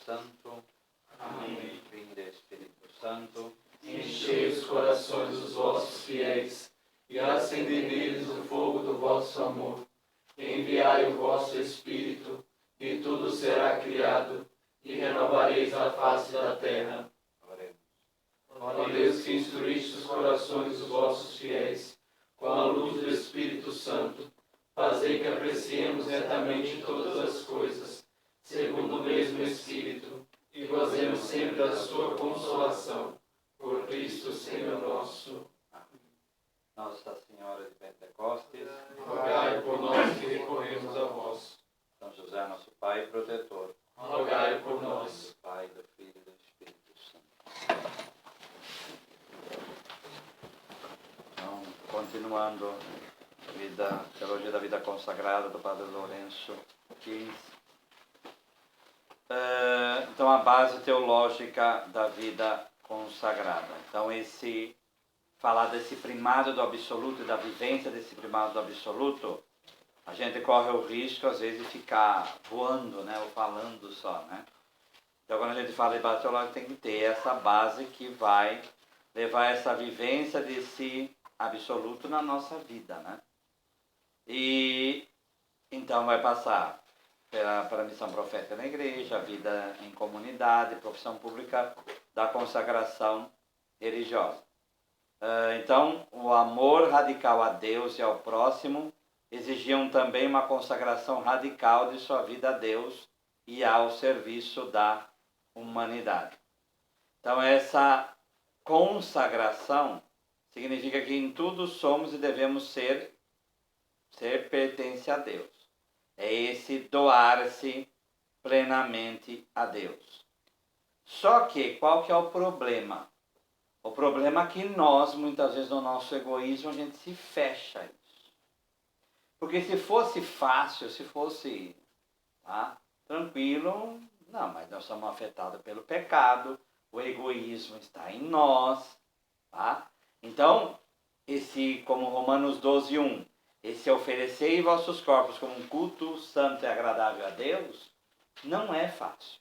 Santo. Amém. Vinde, Espírito Santo. Enchei os corações dos vossos fiéis e acendei neles o fogo do vosso amor. Enviai o vosso Espírito, e tudo será criado, e renovareis a face da terra. Ó Deus, que instruíste os corações dos vossos fiéis com a luz do Espírito Santo, fazei que apreciemos retamente todas as coisas, segundo o mesmo Espírito, e gozemos sempre da sua consolação. Por Cristo, Senhor nosso. Nossa Senhora de Pentecostes, Rogai por nós que recorremos a vós. São José, nosso Pai e protetor. Rogai por nós. Do Pai, do Filho e do Espírito Santo. Então, continuando a teologia da vida consagrada do Padre Lourenço XV. Então, a base teológica da vida consagrada. Então, falar desse primado do absoluto e da vivência desse primado do absoluto, a gente corre o risco, às vezes, de ficar voando, né, ou falando só, né? Então, quando a gente fala de base teológica, tem que ter essa base que vai levar essa vivência desse absoluto na nossa vida, né? E, então, vai passar pela missão profética na igreja, a vida em comunidade, profissão pública da consagração religiosa. Então, o amor radical a Deus e ao próximo exigiam também uma consagração radical de sua vida a Deus e ao serviço da humanidade. Então, essa consagração significa que em tudo somos e devemos ser pertence a Deus. É esse doar-se plenamente a Deus. Só que, qual que é o problema? O problema é que nós, muitas vezes, no nosso egoísmo, a gente se fecha a isso. Porque se fosse fácil, se fosse tranquilo, não, mas nós somos afetados pelo pecado, o egoísmo está em nós. Tá? Então, como Romanos 12:1, esse oferecei vossos corpos como um culto santo e agradável a Deus, não é fácil.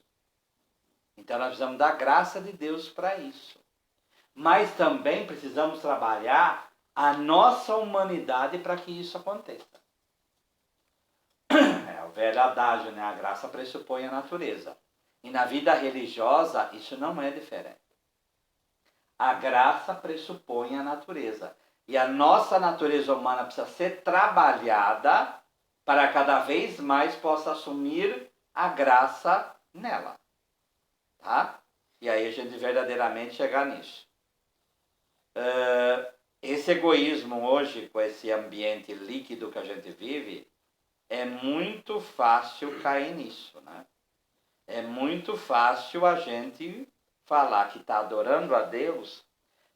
Então nós precisamos da graça de Deus para isso. Mas também precisamos trabalhar a nossa humanidade para que isso aconteça. É o velho adágio, né? A graça pressupõe a natureza. E na vida religiosa isso não é diferente. A graça pressupõe a natureza. E a nossa natureza humana precisa ser trabalhada para cada vez mais possa assumir a graça nela. Tá? E aí a gente verdadeiramente chegar nisso. Esse egoísmo hoje, com esse ambiente líquido que a gente vive, é muito fácil cair nisso, né? É muito fácil a gente falar que está adorando a Deus,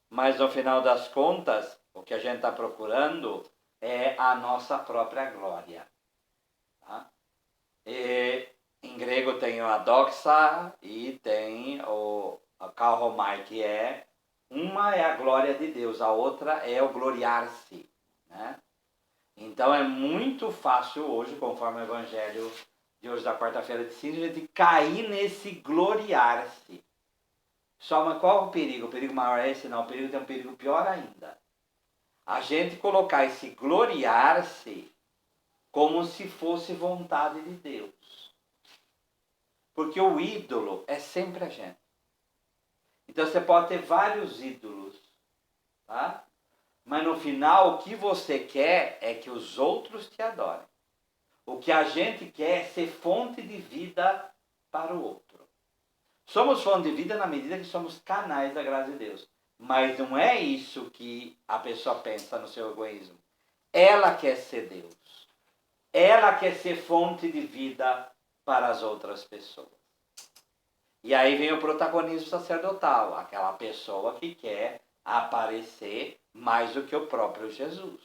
mas no final das contas, o que a gente está procurando é a nossa própria glória. Tá? E, em grego tem a doxa e tem a kalhomai, que uma é a glória de Deus, a outra é o gloriar-se. Né? Então é muito fácil hoje, conforme o Evangelho de hoje da quarta-feira de cinza, de cair nesse gloriar-se. Só, mas qual o perigo? O perigo maior é esse? Não, o perigo tem um perigo pior ainda. A gente colocar esse gloriar-se como se fosse vontade de Deus. Porque o ídolo é sempre a gente. Então você pode ter vários ídolos, tá? Mas no final o que você quer é que os outros te adorem. O que a gente quer é ser fonte de vida para o outro. Somos fonte de vida na medida que somos canais da graça de Deus. Mas não é isso que a pessoa pensa no seu egoísmo. Ela quer ser Deus. Ela quer ser fonte de vida para as outras pessoas. E aí vem o protagonismo sacerdotal. Aquela pessoa que quer aparecer mais do que o próprio Jesus.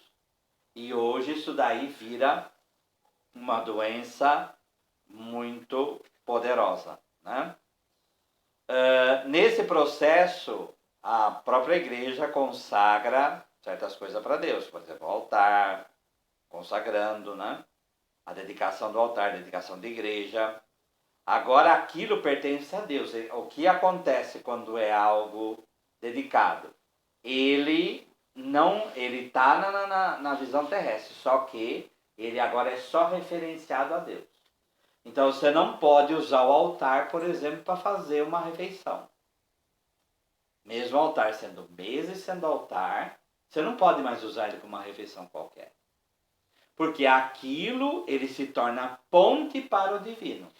E hoje isso daí vira uma doença muito poderosa, né? Nesse processo, a própria igreja consagra certas coisas para Deus, por exemplo, o altar, consagrando, né? A dedicação do altar, a dedicação da igreja, Agora aquilo pertence a Deus. O que acontece quando é algo dedicado? Ele está na visão terrestre, só que ele agora é só referenciado a Deus. Então você não pode usar o altar, por exemplo, para fazer uma refeição. Mesmo o altar sendo mesa e sendo altar, você não pode mais usar ele como uma refeição qualquer. Porque aquilo, ele se torna ponte para o divino.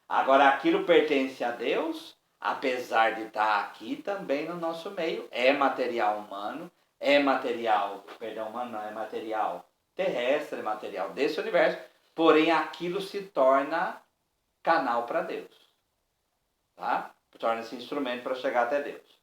Agora, aquilo pertence a Deus, apesar de estar aqui também no nosso meio. É material humano, é material terrestre, é material desse universo. Porém, aquilo se torna canal para Deus. Tá? Torna-se instrumento para chegar até Deus.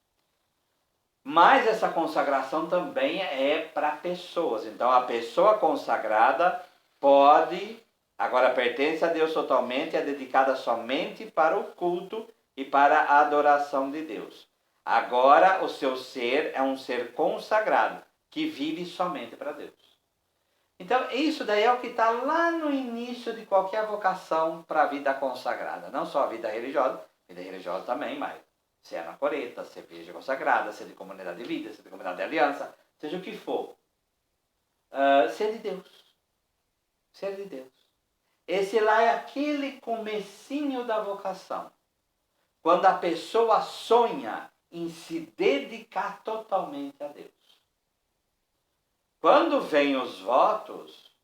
Mas essa consagração também é para pessoas. Então, a pessoa consagrada pode, agora pertence a Deus totalmente, é dedicada somente para o culto e para a adoração de Deus. Agora, o seu ser é um ser consagrado, que vive somente para Deus. Então, isso daí é o que está lá no início de qualquer vocação para a vida consagrada. Não só a vida religiosa também, mas se é anacoreta, se é igreja consagrada, se é de comunidade de vida, se é de comunidade de aliança, seja o que for. Ser de Deus. Ser de Deus. Esse lá é aquele comecinho da vocação. Quando a pessoa sonha em se dedicar totalmente a Deus. Quando vem os votos,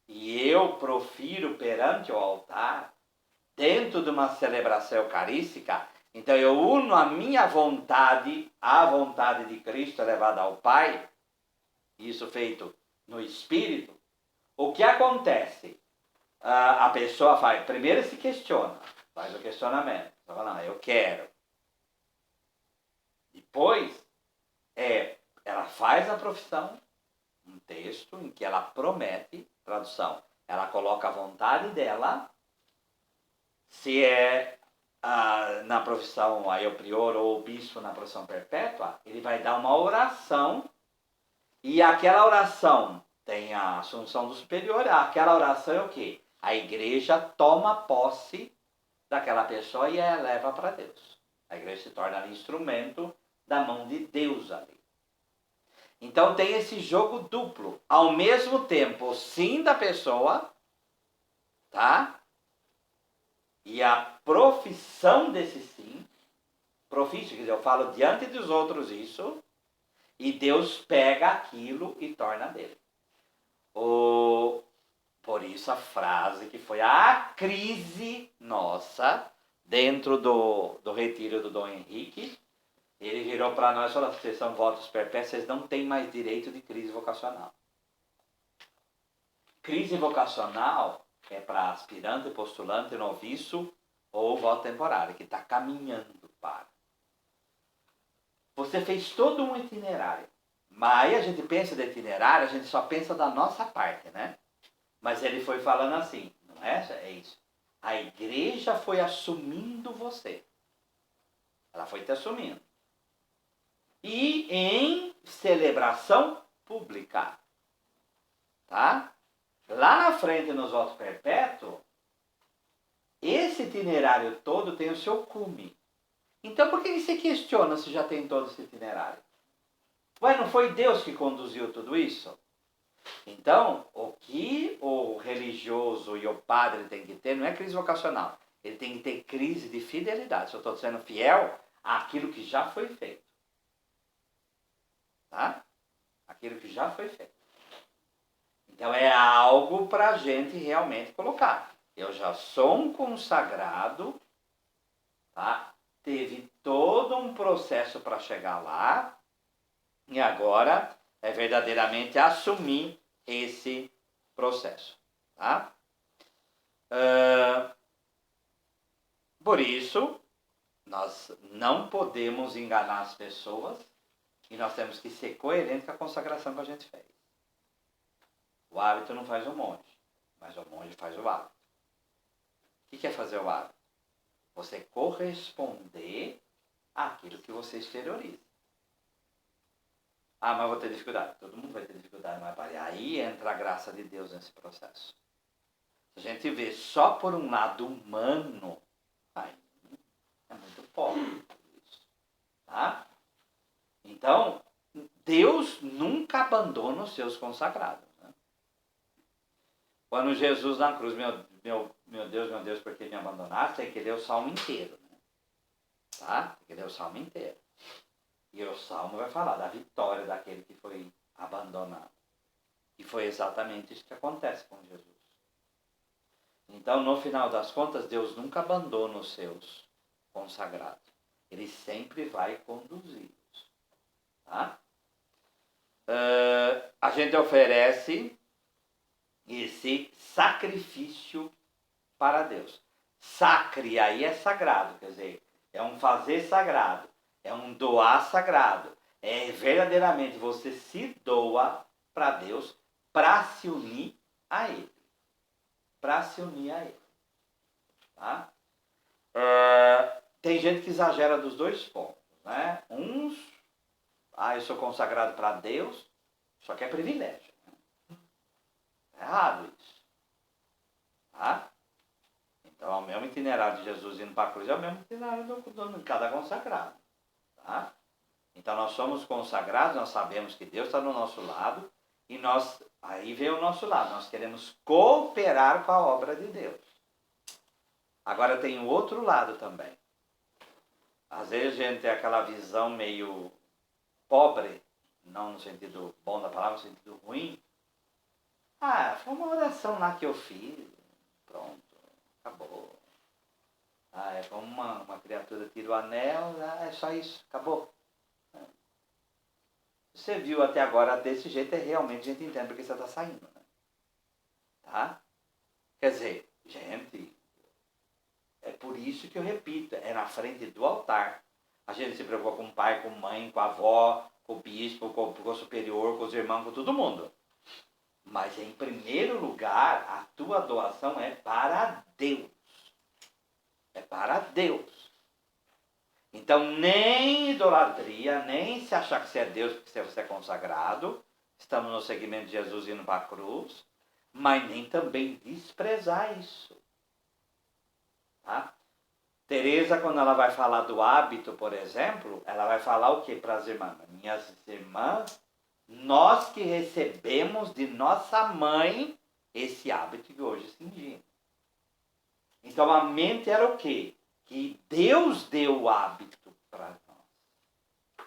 e eu profiro perante o altar, dentro de uma celebração eucarística, então eu uno a minha vontade à vontade de Cristo elevada ao Pai, isso feito no Espírito. O que acontece? A pessoa faz, primeiro se questiona, faz o questionamento, fala, não, eu quero. Depois, ela faz a profissão, um texto em que ela promete, tradução, ela coloca a vontade dela, se é na profissão, aí o prior ou o bispo na profissão perpétua, ele vai dar uma oração, e aquela oração tem a assunção do superior, aquela oração é o quê? A igreja toma posse daquela pessoa e a eleva para Deus. A igreja se torna instrumento da mão de Deus ali. Então tem esse jogo duplo. Ao mesmo tempo, o sim da pessoa, tá? E a profissão desse sim, profício, quer dizer, eu falo diante dos outros isso, e Deus pega aquilo e torna dele. Por isso a frase que foi a crise nossa, dentro do retiro do Dom Henrique, ele virou para nós e falou, vocês são votos perpétuos, vocês não têm mais direito de crise vocacional. Crise vocacional é para aspirante, postulante, noviço ou voto temporário, que está caminhando para. Você fez todo um itinerário. Mas aí a gente pensa de itinerário, a gente só pensa da nossa parte, né? Mas ele foi falando assim, não é? É isso. A igreja foi assumindo você. Ela foi te assumindo. E em celebração pública. Tá? Lá na frente, nos votos perpétuos, esse itinerário todo tem o seu cume. Então, por que você questiona se já tem todo esse itinerário? Ué, não foi Deus que conduziu tudo isso? Então, o que o religioso e o padre tem que ter não é crise vocacional. Ele tem que ter crise de fidelidade. Se eu estou sendo fiel àquilo que já foi feito. Tá? Aquilo que já foi feito. Então, é algo para a gente realmente colocar. Eu já sou um consagrado, tá? Teve todo um processo para chegar lá, e agora é verdadeiramente assumir esse processo. Tá? Por isso, nós não podemos enganar as pessoas e nós temos que ser coerentes com a consagração que a gente fez. O hábito não faz o monge, mas o monge faz o hábito. O que é fazer o hábito? Você corresponder àquilo que você exterioriza. Ah, mas vou ter dificuldade. Todo mundo vai ter dificuldade, mas aí entra a graça de Deus nesse processo. Se a gente vê só por um lado humano, Aí é muito pobre isso. Tá? Então, Deus nunca abandona os seus consagrados. Né? Quando Jesus na cruz, meu Deus, por que me abandonaste? Tem que ler o salmo inteiro. Né? Tá? Tem que ler o salmo inteiro. E o salmo vai falar da vitória daquele que foi abandonado. E foi exatamente isso que acontece com Jesus. Então, no final das contas, Deus nunca abandona os seus consagrados. Ele sempre vai conduzi-los. Tá? A gente oferece esse sacrifício para Deus. Sacre aí é sagrado, quer dizer, é um fazer sagrado, é um doar sagrado. É verdadeiramente você se doa para Deus para se unir a Ele. Para se unir a Ele. Tá? Tem gente que exagera dos dois pontos. Né? Uns, eu sou consagrado para Deus, só que é privilégio. Né? É errado isso. Tá? Então, é o mesmo itinerário de Jesus indo para a cruz, é o mesmo itinerário de cada consagrado. Tá? Então, nós somos consagrados, nós sabemos que Deus está no nosso lado, e nós, aí vem o nosso lado, nós queremos cooperar com a obra de Deus. Agora tem o outro lado também. Às vezes a gente tem aquela visão meio pobre, não no sentido bom da palavra, no sentido ruim. Foi uma oração lá que eu fiz, pronto, acabou. É como uma criatura tira o anel, é só isso, acabou. Você viu até agora desse jeito, realmente a gente entende porque você está saindo. Né? Tá? Quer dizer, gente, é por isso que eu repito, é na frente do altar. A gente se preocupa com o pai, com a mãe, com a avó, com o bispo, com o superior, com os irmãos, com todo mundo. Mas em primeiro lugar, a tua doação é para Deus. É para Deus. Então, nem idolatria, nem se achar que você é Deus porque você é consagrado. Estamos no segmento de Jesus indo para a cruz. Mas nem também desprezar isso. Tá? Teresa, quando ela vai falar do hábito, por exemplo, ela vai falar o que para as irmãs? Minhas irmãs, nós que recebemos de nossa mãe esse hábito que hoje cingimos. Então, a mente era o quê? Que Deus deu o hábito para nós.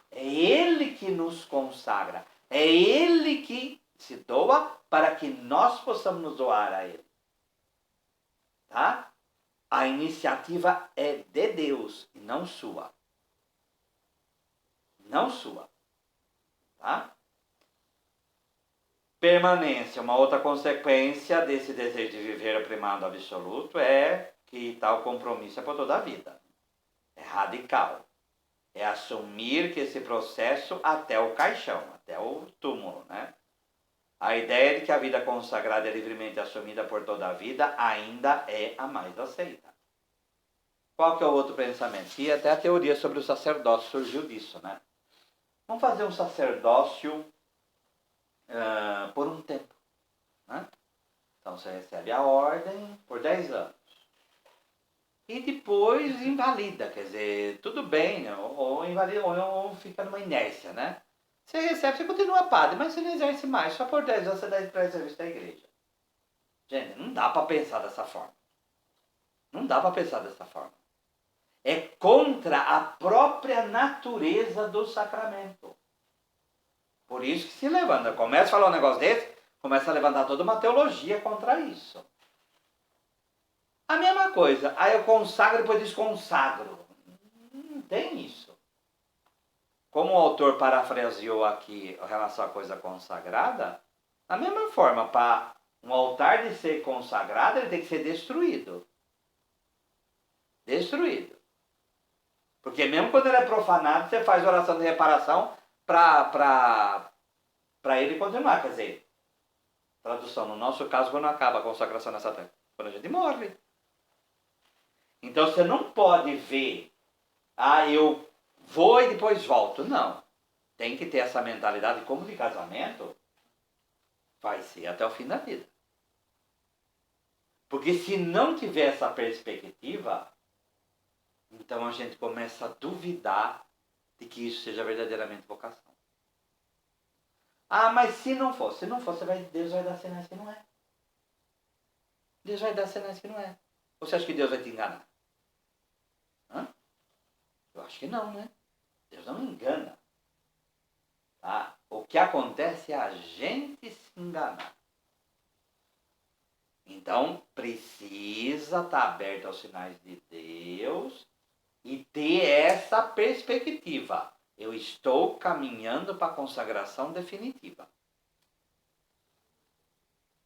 É Ele que nos consagra. É Ele que se doa para que nós possamos nos doar a Ele. Tá? A iniciativa é de Deus e não sua. Não sua. Tá? Permanência. Uma outra consequência desse desejo de viver o primado absoluto é que tal compromisso é por toda a vida. É radical. É assumir que esse processo até o caixão, até o túmulo, né? A ideia de que a vida consagrada é livremente assumida por toda a vida ainda é a mais aceita. Qual que é o outro pensamento? E até a teoria sobre o sacerdócio surgiu disso, né? Vamos fazer um sacerdócio por um tempo, né? Então você recebe a ordem por 10 anos. E depois invalida, quer dizer, tudo bem, né? ou invalida, ou fica numa inércia, né? Você recebe, você continua padre, mas você não exerce mais, só por 10 anos você dá para serviço da igreja. Gente, não dá para pensar dessa forma. Não dá para pensar dessa forma. É contra a própria natureza do sacramento. Por isso que se levanta, começa a falar um negócio desse, começa a levantar toda uma teologia contra isso. A mesma coisa, aí eu consagro e depois desconsagro. Não tem isso. Como o autor parafraseou aqui em relação à coisa consagrada, da mesma forma, para um altar de ser consagrado, ele tem que ser destruído. Destruído. Porque mesmo quando ele é profanado, você faz oração de reparação para ele continuar. Quer dizer, tradução, no nosso caso, quando acaba a consagração nessa terra? Quando a gente morre. Então você não pode ver, eu vou e depois volto. Não. Tem que ter essa mentalidade como de casamento, vai ser até o fim da vida. Porque se não tiver essa perspectiva, Então a gente começa a duvidar de que isso seja verdadeiramente vocação. Ah, mas se não for, Deus vai dar sinais que não é. Deus vai dar sinais que não é. Ou você acha que Deus vai te enganar? Hã? Eu acho que não, né? Deus não engana. Tá? O que acontece é a gente se enganar. Então, precisa estar aberto aos sinais de Deus e ter essa perspectiva. Eu estou caminhando para a consagração definitiva.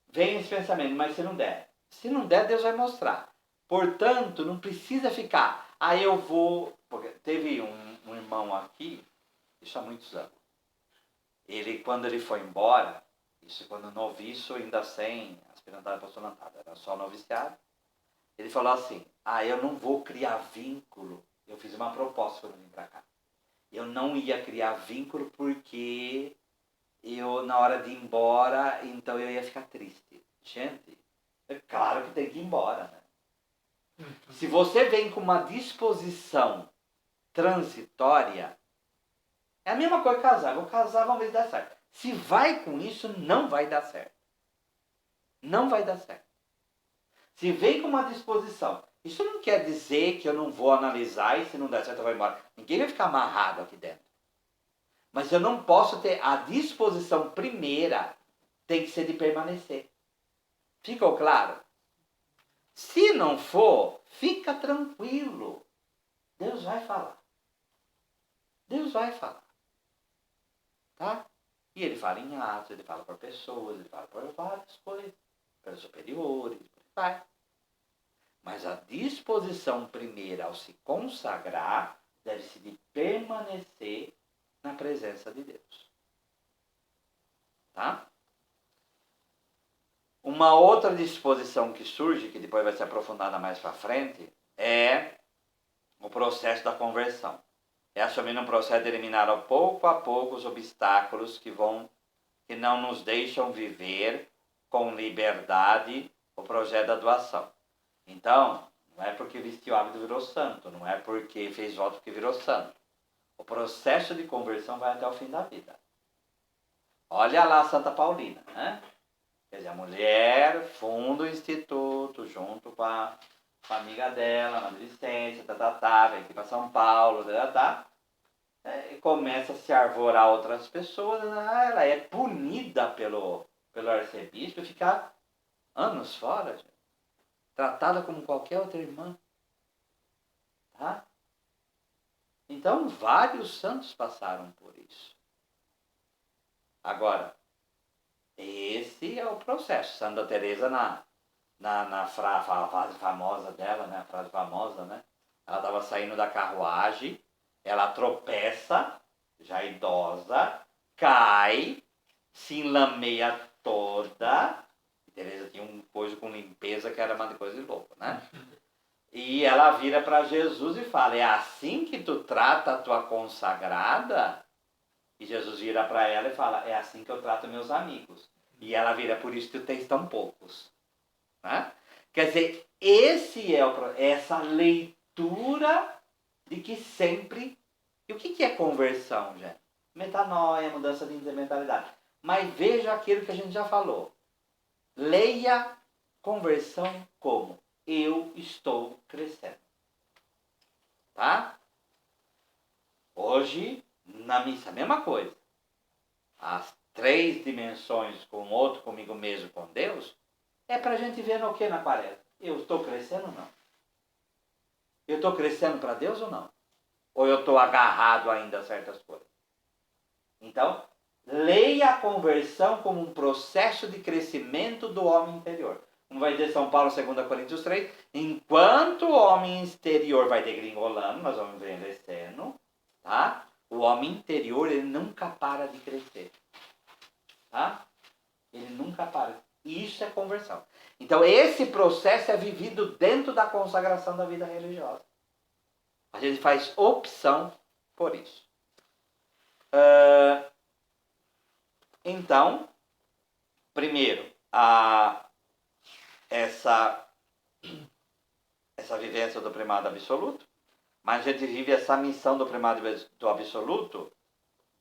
Vem esse pensamento, mas se não der? Se não der, Deus vai mostrar. Portanto, não precisa ficar. Aí eu vou... Porque teve um irmão aqui, isso há muitos anos. Ele, quando ele foi embora, isso quando noviço, ainda sem aspirantado apostolantado, era só noviciado, ele falou assim, eu não vou criar vínculo. Eu fiz uma proposta quando vim para cá. Eu não ia criar vínculo porque eu, na hora de ir embora, então eu ia ficar triste. Gente, é claro que tem que ir embora, né? Se você vem com uma disposição transitória, é a mesma coisa que casar. Vou casar, vamos ver se dá certo. Se vai com isso, não vai dar certo. Não vai dar certo. Se vem com uma disposição, isso não quer dizer que eu não vou analisar e se não der certo eu vou embora. Ninguém vai ficar amarrado aqui dentro. Mas eu não posso ter a disposição primeira, tem que ser de permanecer. Ficou claro? Se não for, fica tranquilo. Deus vai falar. Deus vai falar. Tá? E ele fala em atos, ele fala por pessoas, ele fala por várias coisas. Pelos superiores, por aí vai. Mas a disposição primeira ao se consagrar deve-se de permanecer na presença de Deus. Tá? Uma outra disposição que surge, que depois vai ser aprofundada mais para frente, é o processo da conversão. É assumir um processo de eliminar a pouco os obstáculos que não nos deixam viver com liberdade o projeto da doação. Então, não é porque vestiu o hábito virou santo, não é porque fez voto que virou santo. O processo de conversão vai até o fim da vida. Olha lá Santa Paulina, né? Quer dizer, a mulher funda o instituto junto com a amiga dela, na adolescência, vem aqui para São Paulo, e começa a se arvorar outras pessoas, ela é punida pelo arcebispo e fica anos fora, gente. Tratada como qualquer outra irmã. Tá? Então, vários santos passaram por isso. Agora, esse é o processo. Santa Teresa, na frase famosa dela, né? A frase famosa, né? Ela estava saindo da carruagem, ela tropeça, já idosa, cai, se enlameia toda. Teresa tinha um coisa com limpeza que era uma coisa de louco, né? E ela vira para Jesus e fala, é assim que tu trata a tua consagrada? E Jesus vira para ela e fala, é assim que eu trato meus amigos. E ela vira, por isso que tu tens tão poucos. Né? Quer dizer, essa leitura de que sempre... E o que é conversão, gente? Metanoia, mudança de mentalidade. Mas veja aquilo que a gente já falou. Leia conversão como eu estou crescendo. Tá? Hoje, na missa, a mesma coisa. As 3 dimensões com o outro, comigo mesmo, com Deus, é para a gente ver no que na quaresma? Eu estou crescendo ou não? Eu estou crescendo para Deus ou não? Ou eu estou agarrado ainda a certas coisas? Então, leia a conversão como um processo de crescimento do homem interior. Como vai dizer São Paulo, 2 Coríntios 3, enquanto o homem exterior vai degringolando, nós vamos envelhecendo, tá? O homem interior, ele nunca para de crescer. Tá? Ele nunca para. Isso é conversão. Então, esse processo é vivido dentro da consagração da vida religiosa. A gente faz opção por isso. Então, primeiro, essa vivência do primado absoluto. mas a gente vive essa missão do primado do absoluto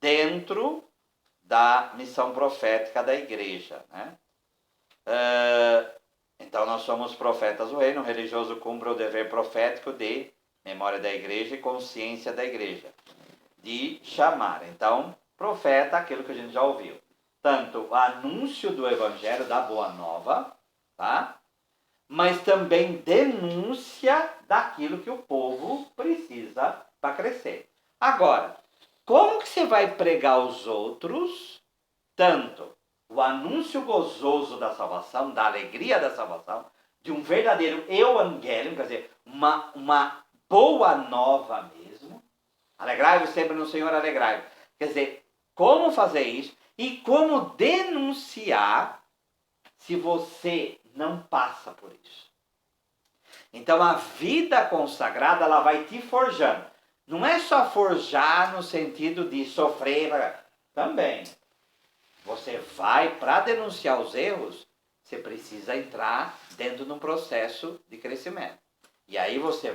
dentro da missão profética da igreja, né? Então nós somos profetas do reino, o religioso cumpre o dever profético de memória da igreja e consciência da igreja, de chamar. Então, profeta, aquilo que a gente já ouviu. Tanto o anúncio do evangelho, da boa nova, tá? Mas também denúncia daquilo que o povo precisa para crescer. Agora, como que você vai pregar aos outros tanto o anúncio gozoso da salvação, da alegria da salvação, de um verdadeiro evangelium, quer dizer, uma boa nova mesmo. Alegrai-vos sempre no Senhor, alegrai-vos. Quer dizer, como fazer isso e como denunciar se você não passa por isso. Então a vida consagrada, ela vai te forjando. Não é só forjar no sentido de sofrer, também. Você vai, para denunciar os erros, você precisa entrar dentro de um processo de crescimento. E aí você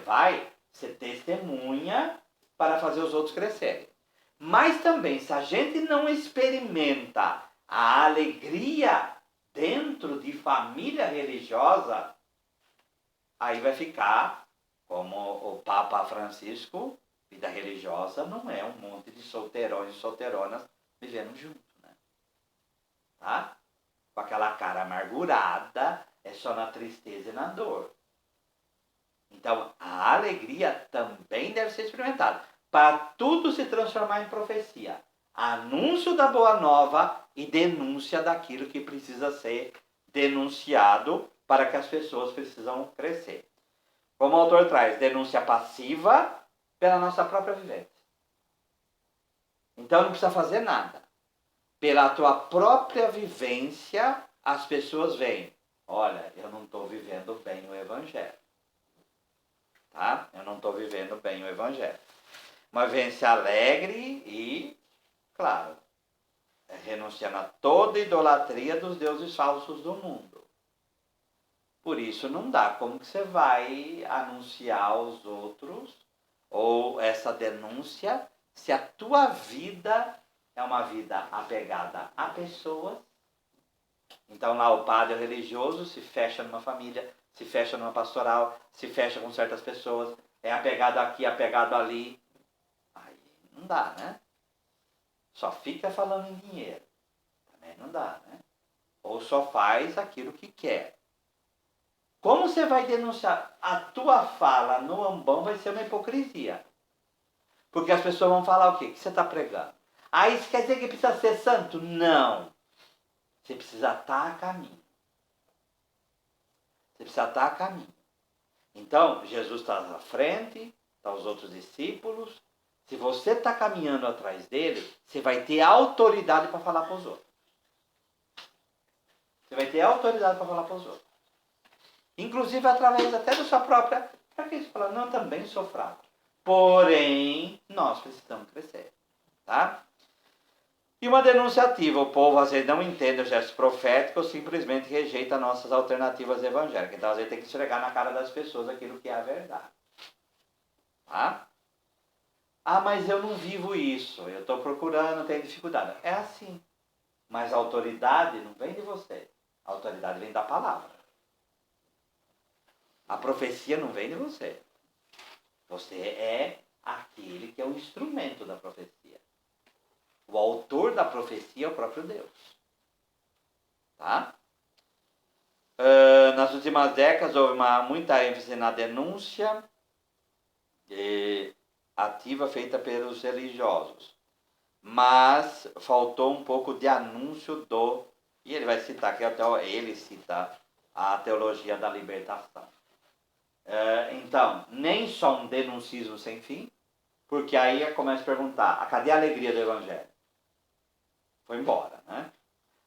testemunha para fazer os outros crescerem. Mas também, se a gente não experimenta a alegria dentro de família religiosa, aí vai ficar como o Papa Francisco, vida religiosa não é um monte de solteirões e solteironas vivendo juntos. Tá? Com aquela cara amargurada, é só na tristeza e na dor. Então, a alegria também deve ser experimentada. Para tudo se transformar em profecia. Anúncio da boa nova e denúncia daquilo que precisa ser denunciado para que as pessoas precisam crescer. Como o autor traz, denúncia passiva pela nossa própria vivência. Então, não precisa fazer nada. Pela tua própria vivência, as pessoas veem, olha, eu não estou vivendo bem o evangelho. Tá? Eu não estou vivendo bem o evangelho. Uma vivência alegre e, claro, renunciando a toda idolatria dos deuses falsos do mundo. Por isso não dá como que você vai anunciar aos outros, ou essa denúncia, se a tua vida é uma vida apegada a pessoas. Então lá o padre religioso se fecha numa família, se fecha numa pastoral, se fecha com certas pessoas, é apegado aqui, apegado ali. Aí não dá, né? Só fica falando em dinheiro. Também não dá, né? Ou só faz aquilo que quer. Como você vai denunciar? A tua fala no ambão vai ser uma hipocrisia. Porque as pessoas vão falar o quê? O que você está pregando? Ah, isso quer dizer que precisa ser santo? Não. Você precisa estar a caminho. Você precisa estar a caminho. Então, Jesus está à frente, está os outros discípulos. Se você está caminhando atrás dele, você vai ter autoridade para falar para os outros. Você vai ter autoridade para falar para os outros. Inclusive através até da sua própria... Para que isso? Falar, não, eu também sou fraco. Porém, nós precisamos crescer. Tá? E uma denúncia ativa, o povo às vezes não entende o gesto profético ou simplesmente rejeita nossas alternativas evangélicas. Então às vezes tem que esfregar na cara das pessoas aquilo que é a verdade. Tá? Ah, mas eu não vivo isso, eu estou procurando, tenho dificuldade. É assim. Mas a autoridade não vem de você. A autoridade vem da palavra. A profecia não vem de você. Você é aquele que é o instrumento da profecia. O autor da profecia é o próprio Deus. Tá? Nas últimas décadas houve muita ênfase na denúncia ativa feita pelos religiosos. Mas faltou um pouco de anúncio do... E ele vai citar aqui, até ele cita a teologia da libertação. Então, nem só um denuncismo sem fim, porque aí começa a perguntar, cadê a alegria do evangelho? Foi embora, né?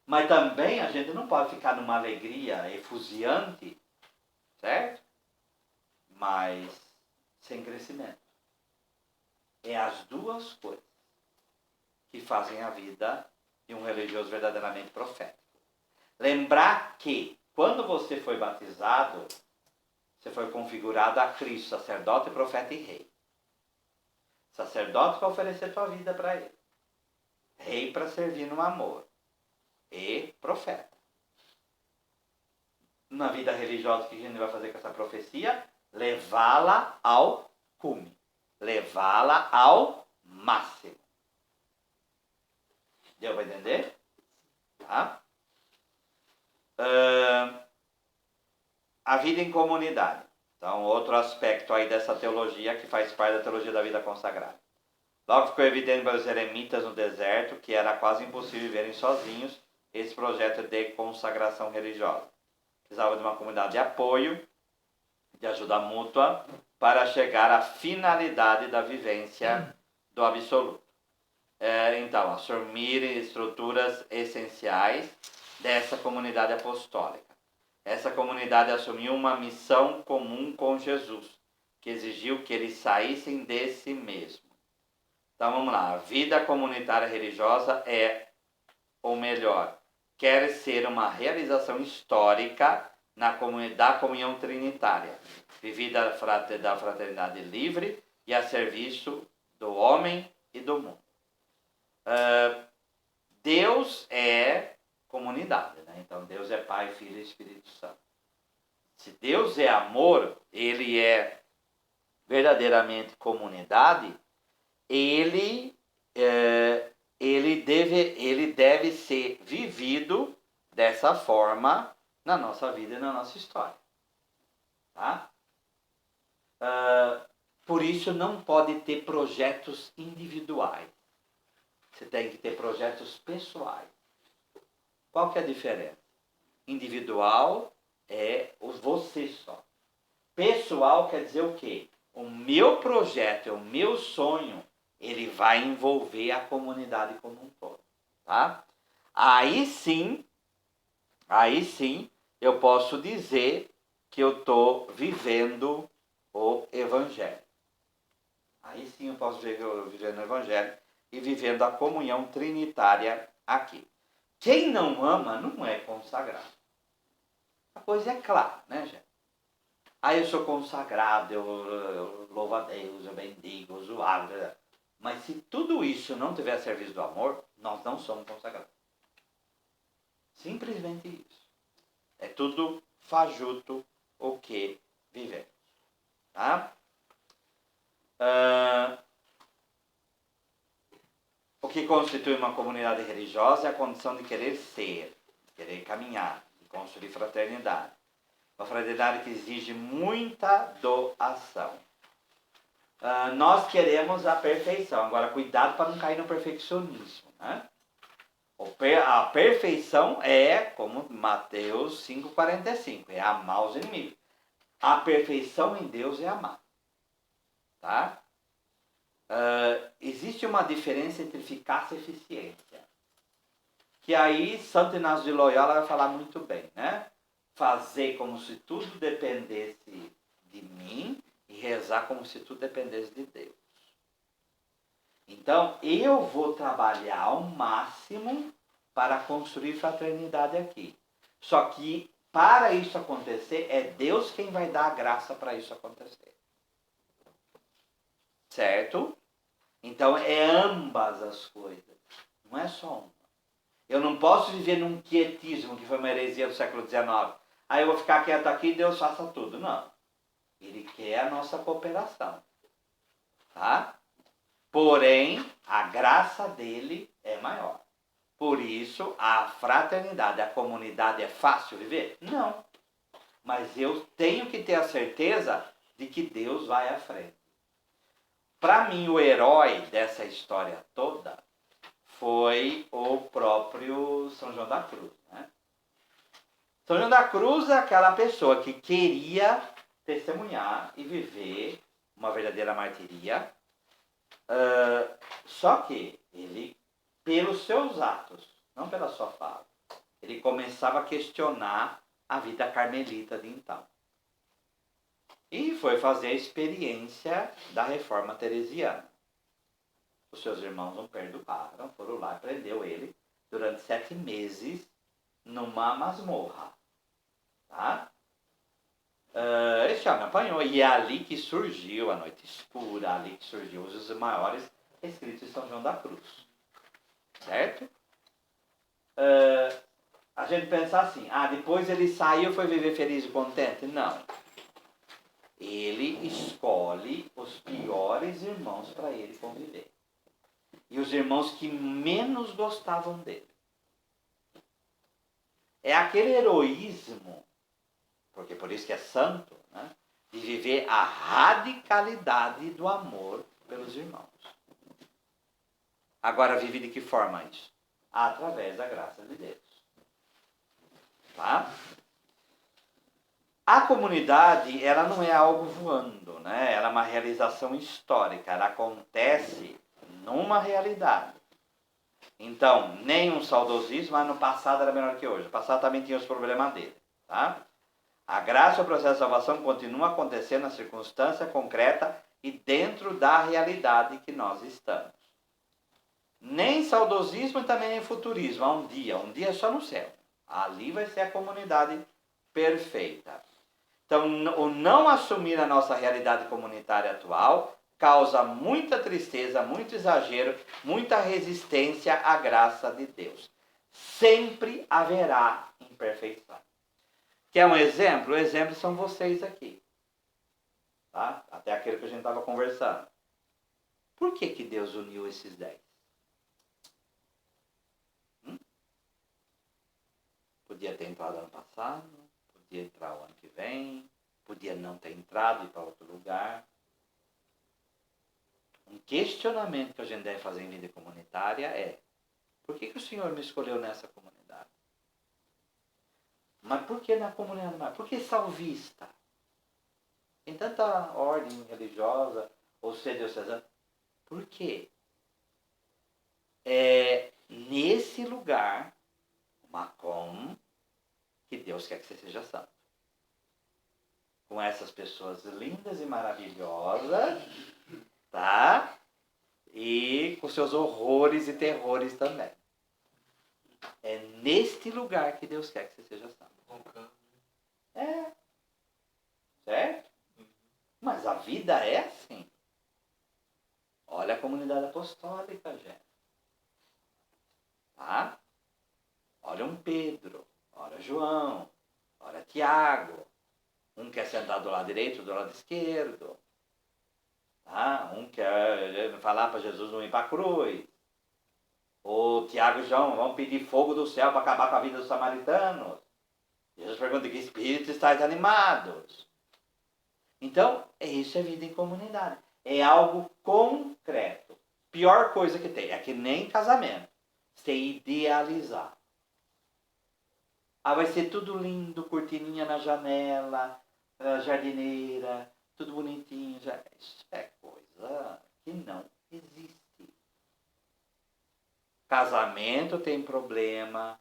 Mas também a gente não pode ficar numa alegria efusiante, certo? Mas sem crescimento. É as duas coisas que fazem a vida de um religioso verdadeiramente profético. Lembrar que, quando você foi batizado, você foi configurado a Cristo, sacerdote, profeta e rei. Sacerdote para oferecer tua vida para ele. Rei para servir no amor. E profeta. Na vida religiosa, o que a gente vai fazer com essa profecia? Levá-la ao cume. Levá-la ao máximo. Deu para entender? Tá? A vida em comunidade. Então, outro aspecto aí dessa teologia que faz parte da teologia da vida consagrada. Logo ficou evidente para os eremitas no deserto que era quase impossível viverem sozinhos esse projeto de consagração religiosa. Precisava de uma comunidade de apoio, de ajuda mútua, para chegar à finalidade da vivência do absoluto. Então, assumir estruturas essenciais dessa comunidade apostólica. Essa comunidade assumiu uma missão comum com Jesus, que exigiu que eles saíssem de si mesmo. Então vamos lá, a vida comunitária religiosa ou melhor, quer ser uma realização histórica da comunhão trinitária, vivida da fraternidade livre e a serviço do homem e do mundo. Deus é comunidade, né? Então Deus é Pai, Filho e Espírito Santo. Se Deus é amor, ele é verdadeiramente comunidade, ele deve ser vivido dessa forma na nossa vida e na nossa história. Tá? Por isso não pode ter projetos individuais. Você tem que ter projetos pessoais. Qual que é a diferença? Individual é você só. Pessoal quer dizer o quê? O meu projeto, o meu sonho, ele vai envolver a comunidade como um todo. Tá? Aí sim, eu posso dizer que eu estou vivendo o Evangelho. Aí sim eu posso dizer que eu estou vivendo o Evangelho e vivendo a comunhão trinitária aqui. Quem não ama não é consagrado. A coisa é clara, né, gente? Aí eu sou consagrado, eu louvo a Deus, eu bendigo, eu zoado. Mas se tudo isso não tiver serviço do amor, nós não somos consagrados. Simplesmente isso. É tudo fajuto o que vivemos. Tá? O que constitui uma comunidade religiosa é a condição de querer ser, de querer caminhar, de construir fraternidade. Uma fraternidade que exige muita doação. Nós queremos a perfeição. Agora, cuidado para não cair no perfeccionismo. Né? A perfeição é, como Mateus 5,45, é amar os inimigos. A perfeição em Deus é amar. Tá? Existe uma diferença entre eficácia e eficiência. Que aí Santo Inácio de Loyola vai falar muito bem, né? Fazer como se tudo dependesse de mim e rezar como se tudo dependesse de Deus. Então, eu vou trabalhar ao máximo para construir fraternidade aqui. Só que, para isso acontecer, é Deus quem vai dar a graça para isso acontecer. Certo? Então, é ambas as coisas. Não é só uma. Eu não posso viver num quietismo, que foi uma heresia do século XIX. Aí eu vou ficar quieto aqui e Deus faça tudo. Não. Ele quer a nossa cooperação. Tá? Porém, a graça dele é maior. Por isso, a fraternidade, a comunidade é fácil viver? Não. Mas eu tenho que ter a certeza de que Deus vai à frente. Para mim, o herói dessa história toda foi o próprio São João da Cruz. Né? São João da Cruz é aquela pessoa que queria testemunhar e viver uma verdadeira martiria. Só que ele, pelos seus atos, não pela sua fala, ele começava a questionar a vida carmelita de então. E foi fazer a experiência da reforma teresiana. Os seus irmãos não perdoaram, foram lá e prendeu ele durante 7 meses numa masmorra. Tá? este homem apanhou. E é ali que surgiu a noite escura, ali que surgiu os maiores escritos de São João da Cruz. Certo? A gente pensa assim, depois ele saiu e foi viver feliz e contente. Não. Ele escolhe os piores irmãos para ele conviver. E os irmãos que menos gostavam dele. É aquele heroísmo, porque por isso que é santo, né? De viver a radicalidade do amor pelos irmãos. Agora vive de que forma isso? Através da graça de Deus. Tá? A comunidade, ela não é algo voando, né? Ela é uma realização histórica, ela acontece numa realidade. Então, nem um saudosismo, no passado era melhor que hoje. No passado também tinha os problemas dele, tá? A graça e o processo de salvação continua acontecendo na circunstância concreta e dentro da realidade que nós estamos. Nem saudosismo e também nem futurismo. Há um dia só no céu. Ali vai ser a comunidade perfeita. Então, o não assumir a nossa realidade comunitária atual causa muita tristeza, muito exagero, muita resistência à graça de Deus. Sempre haverá imperfeição. Quer um exemplo? O exemplo são vocês aqui. Tá? Até aquele que a gente estava conversando. Por que Deus uniu esses 10? Podia ter entrado ano passado, podia entrar o ano que vem, podia não ter entrado e ir para outro lugar. Um questionamento que a gente deve fazer em vida comunitária é: por que o Senhor me escolheu nessa comunidade? Mas por que na comunidade? Por que salvista? Tem tanta ordem religiosa, ou ser diocesana. Por quê? É nesse lugar, Macom, que Deus quer que você seja santo. Com essas pessoas lindas e maravilhosas, tá? E com seus horrores e terrores também. É neste lugar que Deus quer que você seja santo. É. Certo? Mas a vida é assim. Olha a comunidade apostólica, gente. Tá? Olha um Pedro, olha João, olha Tiago. Um quer sentar do lado direito, do lado esquerdo. Tá? Um quer falar para Jesus não ir para a cruz. O Tiago e João vão pedir fogo do céu para acabar com a vida dos samaritanos. Jesus pergunta: que espíritos estáis animados? Então, isso é vida em comunidade. É algo concreto. Pior coisa que tem, é que nem casamento. Você idealizar. Vai ser tudo lindo, cortininha na janela, jardineira, tudo bonitinho. Isso é coisa que não existe. Casamento tem problema,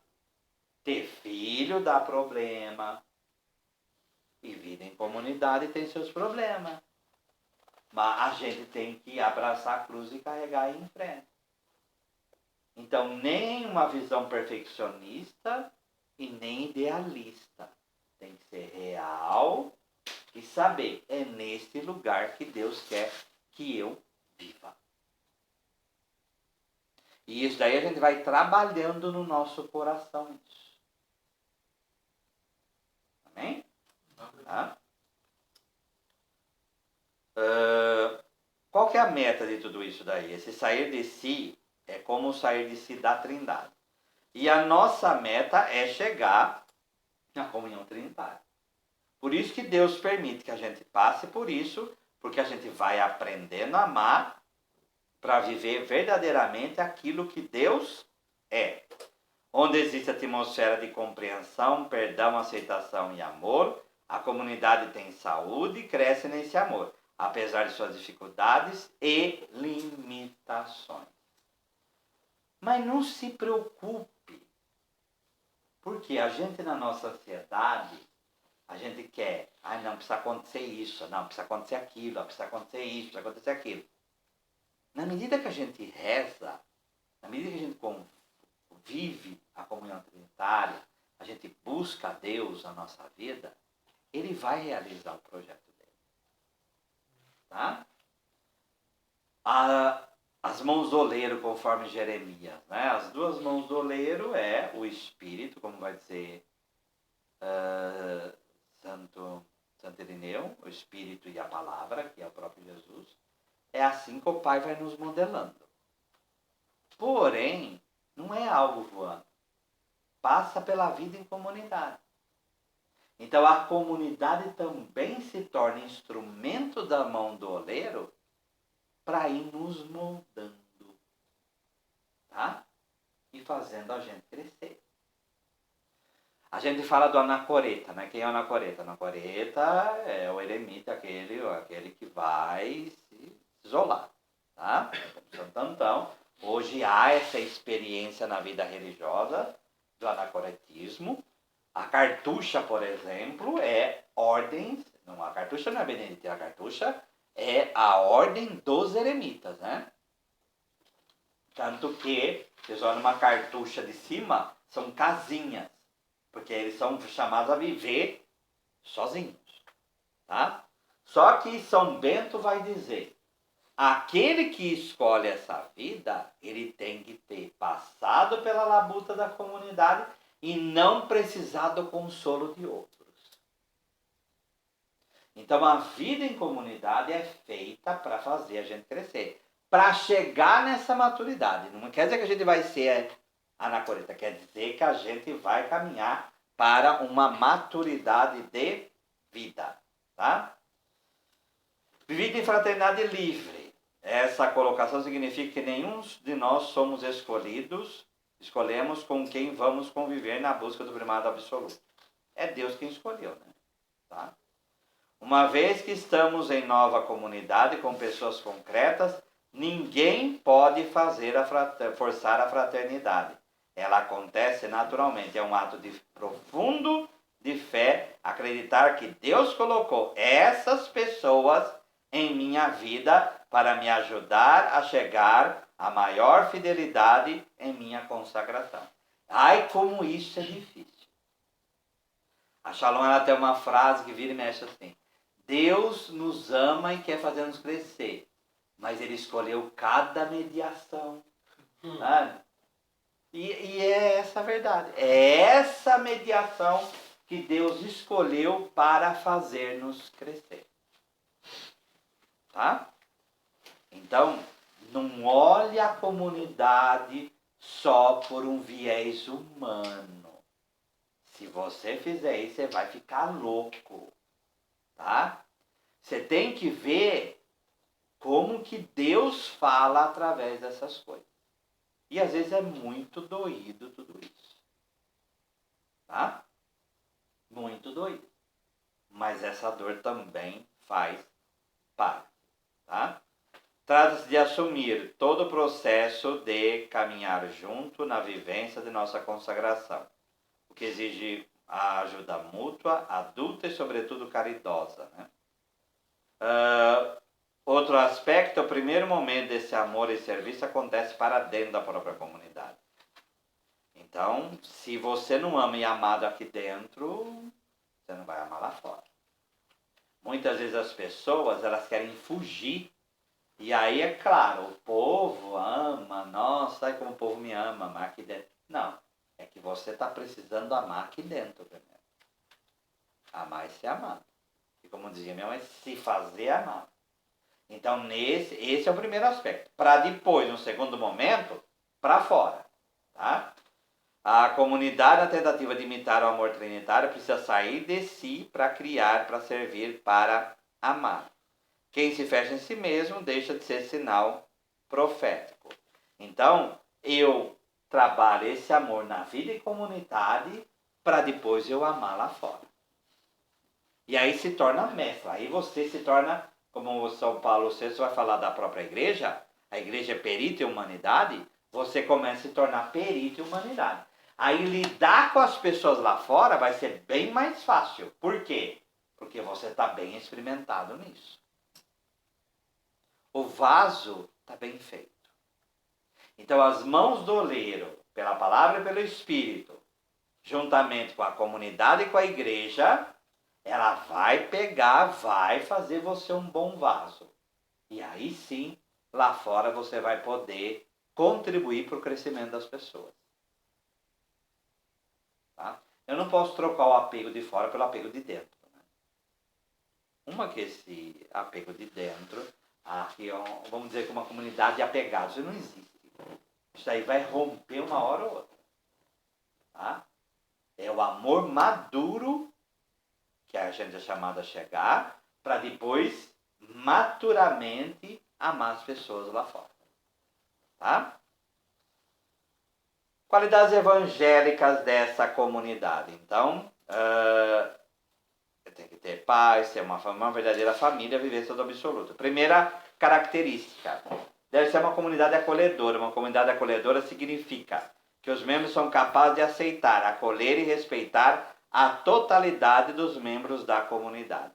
ter filho dá problema, e vida em comunidade tem seus problemas. Mas a gente tem que abraçar a cruz e carregar aí em frente. Então, nem uma visão perfeccionista e nem idealista. Tem que ser real e saber, é neste lugar que Deus quer que eu viva. E isso daí a gente vai trabalhando no nosso coração. Amém? Tá? Qual que é a meta de tudo isso daí? Esse sair de si é como sair de si da Trindade. E a nossa meta é chegar na comunhão trinitária. Por isso que Deus permite que a gente passe por isso, porque a gente vai aprendendo a amar para viver verdadeiramente aquilo que Deus é. Onde existe atmosfera de compreensão, perdão, aceitação e amor, a comunidade tem saúde e cresce nesse amor, apesar de suas dificuldades e limitações. Mas não se preocupe, porque a gente na nossa ansiedade, a gente quer, não precisa acontecer isso, não precisa acontecer aquilo, precisa acontecer isso, precisa acontecer aquilo. Na medida que a gente reza, na medida que a gente vive a comunhão trinitária, a gente busca a Deus na nossa vida, Ele vai realizar o projeto dele. Tá? As mãos do oleiro, conforme Jeremias, né? As duas mãos do oleiro é o Espírito, como vai dizer Santo Irineu, o Espírito e a Palavra, que é o próprio Jesus. É assim que o Pai vai nos modelando. Porém, não é algo voando. Passa pela vida em comunidade. Então a comunidade também se torna instrumento da mão do oleiro para ir nos moldando, tá? E fazendo a gente crescer. A gente fala do anacoreta, né? Quem é o anacoreta? O anacoreta é o eremita, aquele que vai se isolar, tá? Então, hoje há essa experiência na vida religiosa do anacoretismo. A cartucha, por exemplo, é ordens. Não, a cartucha não é beneditina, a cartucha é a ordem dos eremitas, né? Tanto que, vocês olham uma cartucha de cima, são casinhas, porque eles são chamados a viver sozinhos, tá? Só que São Bento vai dizer, aquele que escolhe essa vida, ele tem que ter passado pela labuta da comunidade e não precisar do consolo de outros. Então a vida em comunidade é feita para fazer a gente crescer. Para chegar nessa maturidade. Não quer dizer que a gente vai ser anacoreta, quer dizer que a gente vai caminhar para uma maturidade de vida. Tá? Vida em fraternidade livre. Essa colocação significa que nenhum de nós somos escolhemos com quem vamos conviver na busca do primado absoluto. É Deus quem escolheu, né? Tá? Uma vez que estamos em nova comunidade com pessoas concretas, ninguém pode forçar a fraternidade. Ela acontece naturalmente. É um ato profundo de fé acreditar que Deus colocou essas pessoas em minha vida para me ajudar a chegar à maior fidelidade em minha consagração. Ai, como isso é difícil. A Shalom ela tem uma frase que vira e mexe assim. Deus nos ama e quer fazer-nos crescer, mas Ele escolheu cada mediação. Sabe? E é essa a verdade. É essa mediação que Deus escolheu para fazer-nos crescer. Tá? Então, não olhe a comunidade só por um viés humano. Se você fizer isso, você vai ficar louco. Tá? Você tem que ver como que Deus fala através dessas coisas. E às vezes é muito doído tudo isso. Tá? Muito doído. Mas essa dor também faz parte. Tá? Trata-se de assumir todo o processo de caminhar junto na vivência de nossa consagração, o que exige a ajuda mútua, adulta e, sobretudo, caridosa. Né? Outro aspecto, o primeiro momento desse amor e serviço acontece para dentro da própria comunidade. Então, se você não ama e é amado aqui dentro, você não vai amar lá fora. Muitas vezes as pessoas, elas querem fugir. E aí, é claro, o povo ama, nossa, sabe como o povo me ama, amar aqui dentro. Não, é que você está precisando amar aqui dentro primeiro. Amar e ser amado. E como dizia minha mãe, se fazer amar. Então, esse é o primeiro aspecto. Para depois, no segundo momento, para fora. Tá? A comunidade, na tentativa de imitar o amor trinitário, precisa sair de si para criar, para servir, para amar. Quem se fecha em si mesmo deixa de ser sinal profético. Então, eu trabalho esse amor na vida e comunidade para depois eu amar lá fora. E aí se torna mescla. Aí você se torna, como o São Paulo VI vai falar da própria igreja, a igreja é perito em humanidade, você começa a se tornar perito em humanidade. Aí lidar com as pessoas lá fora vai ser bem mais fácil. Por quê? Porque você está bem experimentado nisso. O vaso está bem feito. Então as mãos do oleiro, pela palavra e pelo Espírito, juntamente com a comunidade e com a igreja, ela vai pegar, vai fazer você um bom vaso. E aí sim, lá fora você vai poder contribuir para o crescimento das pessoas. Tá? Eu não posso trocar o apego de fora pelo apego de dentro. Né? Uma que esse apego de dentro, aqui, vamos dizer que uma comunidade de apegados, isso não existe. Isso aí vai romper uma hora ou outra. Tá? É o amor maduro que a gente é chamado a chegar para depois maturamente amar as pessoas lá fora. Tá? Qualidades evangélicas dessa comunidade. Então, tem que ter paz, ser uma verdadeira família, vivência do absoluto. Primeira característica, deve ser uma comunidade acolhedora. Uma comunidade acolhedora significa que os membros são capazes de aceitar, acolher e respeitar a totalidade dos membros da comunidade.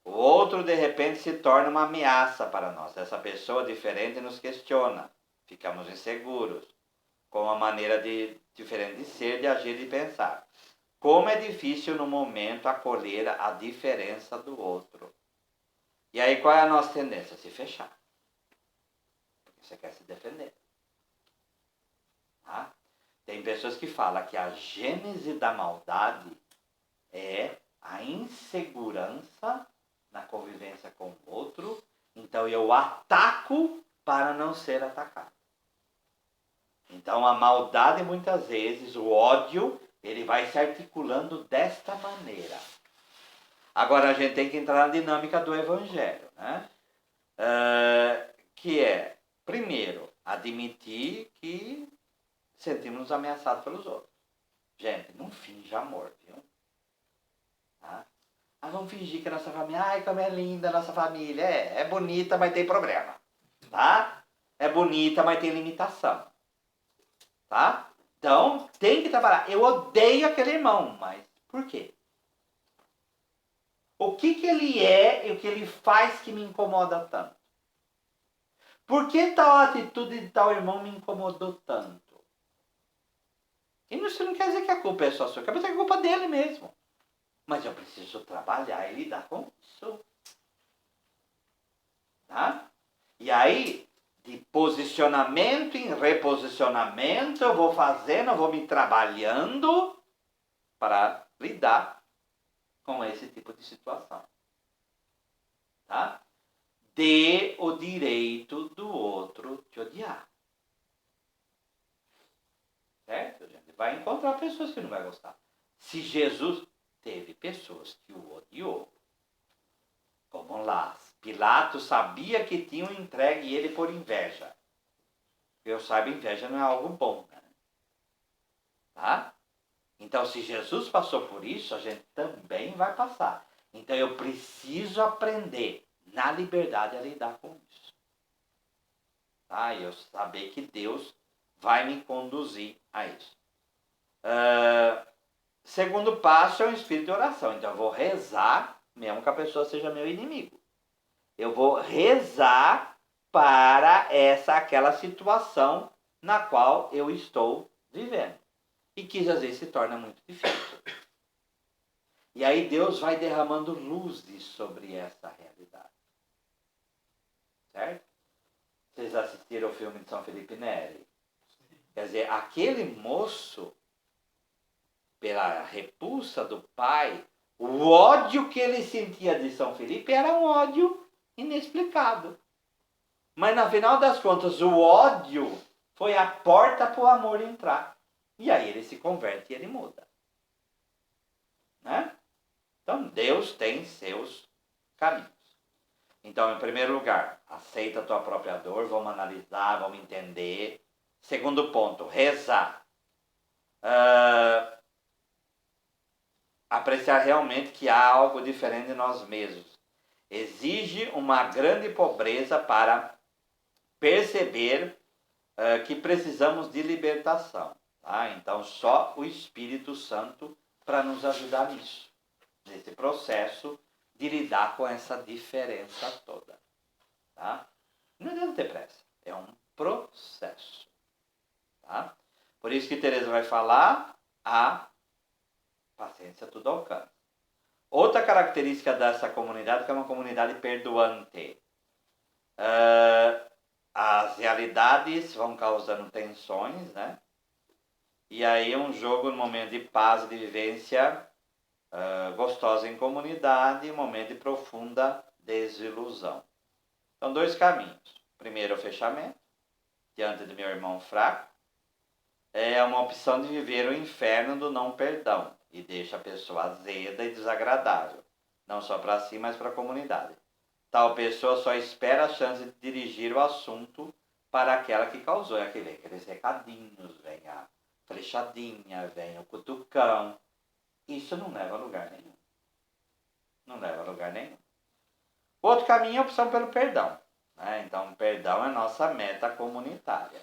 O outro, de repente, se torna uma ameaça para nós. Essa pessoa diferente nos questiona. Ficamos inseguros com a maneira diferente de ser, de agir e de pensar. Como é difícil no momento acolher a diferença do outro. E aí qual é a nossa tendência? Se fechar. Porque você quer se defender. Tá? Tem pessoas que falam que a gênese da maldade é a insegurança na convivência com o outro. Então eu ataco para não ser atacado. Então a maldade muitas vezes, o ódio, ele vai se articulando desta maneira. Agora a gente tem que entrar na dinâmica do Evangelho, né? Que é, primeiro, admitir que sentimos-nos ameaçados pelos outros. Gente, não finja amor, viu? Tá? Vamos fingir que a nossa família, como é linda a nossa família. É bonita, mas tem problema. Tá? É bonita, mas tem limitação. Tá? Então, tem que trabalhar. Eu odeio aquele irmão, mas por quê? O que ele é e o que ele faz que me incomoda tanto? Por que tal atitude de tal irmão me incomodou tanto? E isso não quer dizer que a culpa é só sua, quer dizer que é culpa dele mesmo. Mas eu preciso trabalhar e lidar com isso. Tá? E aí, de posicionamento em reposicionamento, eu vou fazendo, eu vou me trabalhando para lidar com esse tipo de situação. Tá? Dê o direito do outro te odiar. Certo, gente? Vai encontrar pessoas que não vai gostar. Se Jesus teve pessoas que o odiou, vamos lá, Pilatos sabia que tinham entregue ele por inveja. Eu saiba, inveja não é algo bom, né? Tá? Então, se Jesus passou por isso, a gente também vai passar. Então, eu preciso aprender na liberdade a lidar com isso. Tá? E eu saber que Deus vai me conduzir a isso. Segundo passo é o espírito de oração. Então, eu vou rezar, mesmo que a pessoa seja meu inimigo. Eu vou rezar para aquela situação na qual eu estou vivendo. E que às vezes se torna muito difícil. E aí Deus vai derramando luzes sobre essa realidade. Certo? Vocês assistiram o filme de São Felipe Neri? Quer dizer, aquele moço, pela repulsa do pai, o ódio que ele sentia de São Felipe era um ódio inexplicável. Mas, no final das contas, o ódio foi a porta para o amor entrar. E aí ele se converte e ele muda. Né? Então, Deus tem seus caminhos. Então, em primeiro lugar, aceita a tua própria dor, vamos analisar, vamos entender. Segundo ponto, rezar. Apreciar realmente que há algo diferente de nós mesmos. Exige uma grande pobreza para perceber que precisamos de libertação. Tá? Então, só o Espírito Santo para nos ajudar nisso. Nesse processo de lidar com essa diferença toda. Tá? Não adianta ter pressa. É um processo. Tá? Por isso que Teresa vai falar a paciência tudo alcança. Outra característica dessa comunidade é que é uma comunidade perdoante. as realidades vão causando tensões, né? E aí um jogo no momento de paz, de vivência gostosa em comunidade, um momento de profunda desilusão. Então, 2 caminhos. Primeiro, o fechamento, diante do meu irmão fraco. É uma opção de viver o inferno do não perdão e deixa a pessoa azeda e desagradável, não só para si, mas para a comunidade. Tal pessoa só espera a chance de dirigir o assunto para aquela que causou. É aqueles recadinhos, vem a flechadinha, vem o cutucão. Isso não leva a lugar nenhum. Não leva a lugar nenhum. Outro caminho é a opção pelo perdão. Né? Então, perdão é nossa meta comunitária.